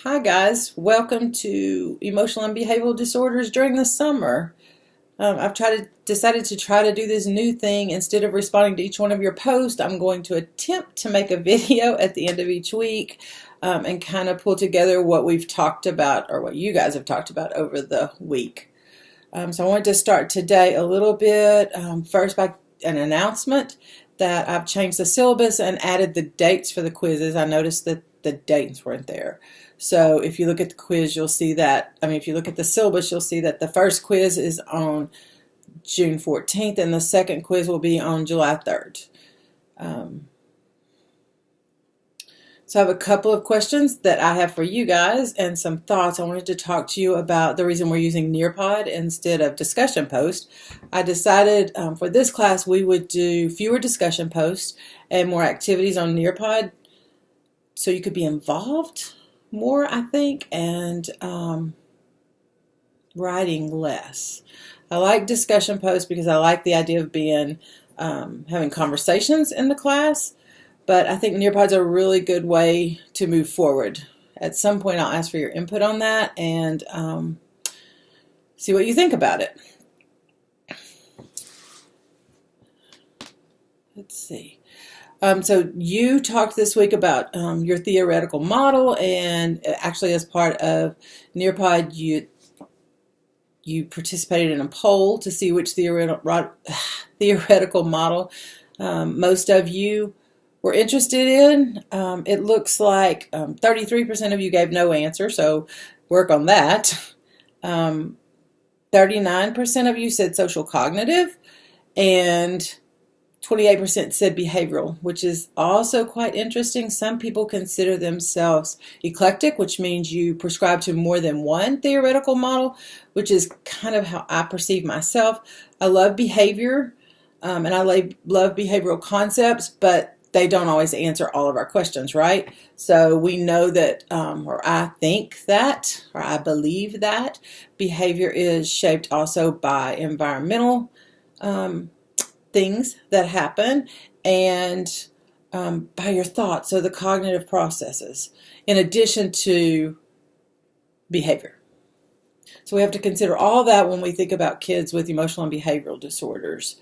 Hi guys, welcome to Emotional and Behavioral Disorders during the summer. Decided to try to do this new thing. Instead of responding to each one of your posts, I'm going to attempt to make a video at the end of each week and kind of pull together what we've talked about or what you guys have talked about over the week. So I wanted to start today a little bit first by an announcement that I've changed the syllabus and added the dates for the quizzes. I noticed that the dates weren't there. So if you look at the quiz, you'll see that, if you look at the syllabus, you'll see that the first quiz is on June 14th and the second quiz will be on July 3rd. So I have a couple of questions that I have for you guys and some thoughts. I wanted to talk to you about the reason we're using Nearpod instead of discussion posts. I decided for this class we would do fewer discussion posts and more activities on Nearpod so you could be involved more, I think, and writing less. I like discussion posts because I like the idea of being having conversations in the class, but I think Nearpod's a really good way to move forward. At some point I'll ask for your input on that and see what you think about it. Let's see. So you talked this week about your theoretical model, and actually as part of Nearpod you participated in a poll to see which theoretical model most of you were interested in. It looks like 33% of you gave no answer, so work on that. 39% of you said social cognitive, and 28% said behavioral, which is also quite interesting. Some people consider themselves eclectic, which means you prescribe to more than one theoretical model, which is kind of how I perceive myself. I love behavior, and I love behavioral concepts, but they don't always answer all of our questions, right? So we know that, or I think that, or I believe that behavior is shaped also by environmental things that happen and by your thoughts, so the cognitive processes, in addition to behavior. So we have to consider all that when we think about kids with emotional and behavioral disorders.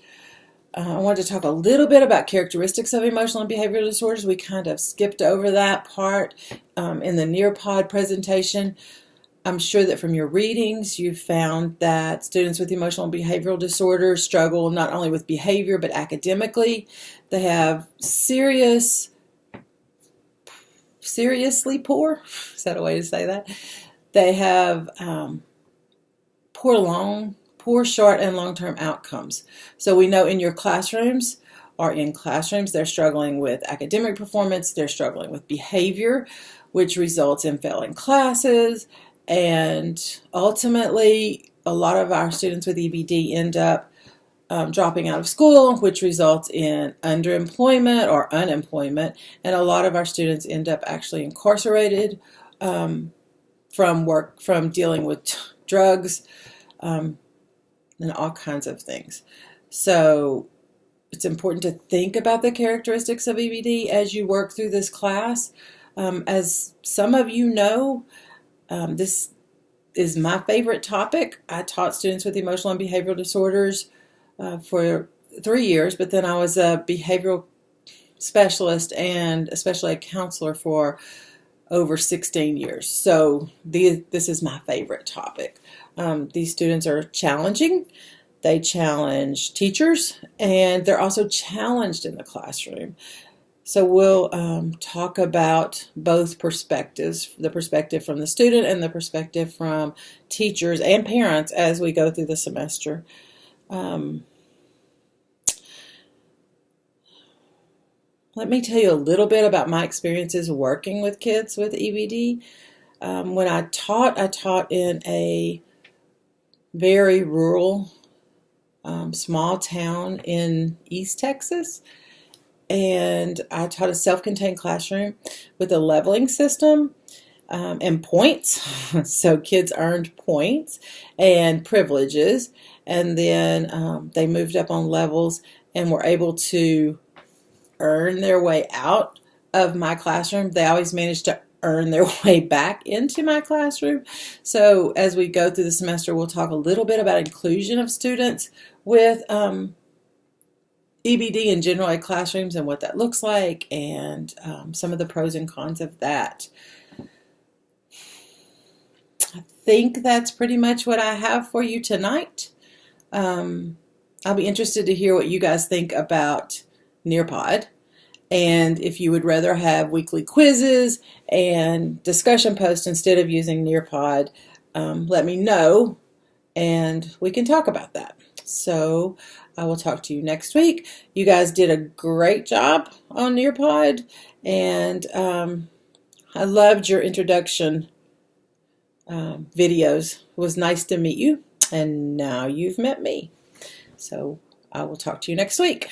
I wanted to talk a little bit about characteristics of emotional and behavioral disorders. We kind of skipped over that part in the Nearpod presentation. I'm sure that from your readings you've found that students with emotional and behavioral disorders struggle not only with behavior but academically. They have seriously poor, is that a way to say that? They have poor short and long-term outcomes. So we know in your classrooms or in classrooms they're struggling with academic performance, they're struggling with behavior, which results in failing classes. And ultimately, a lot of our students with EBD end up dropping out of school, which results in underemployment or unemployment. And a lot of our students end up actually incarcerated from dealing with drugs and all kinds of things. So it's important to think about the characteristics of EBD as you work through this class. As some of you know, this is my favorite topic. I taught students with emotional and behavioral disorders for 3 years, but then I was a behavioral specialist and especially a counselor for over 16 years. So this is my favorite topic. These students are challenging. They challenge teachers, and they're also challenged in the classroom. So we'll talk about both perspectives, the perspective from the student and the perspective from teachers and parents as we go through the semester. Let me tell you a little bit about my experiences working with kids with EBD. When I taught in a very rural, small town in East Texas. And I taught a self-contained classroom with a leveling system and points. So kids earned points and privileges, and then they moved up on levels and were able to earn their way out of my classroom. They always managed to earn their way back into my classroom. So as we go through the semester, we'll talk a little bit about inclusion of students with EBD in general ed classrooms and what that looks like, and some of the pros and cons of that. I think that's pretty much what I have for you tonight. I'll be interested to hear what you guys think about Nearpod, and if you would rather have weekly quizzes and discussion posts instead of using Nearpod, let me know and we can talk about that. So I will talk to you next week. You guys did a great job on Nearpod, and I loved your introduction videos. It was nice to meet you, and now you've met me. So I will talk to you next week.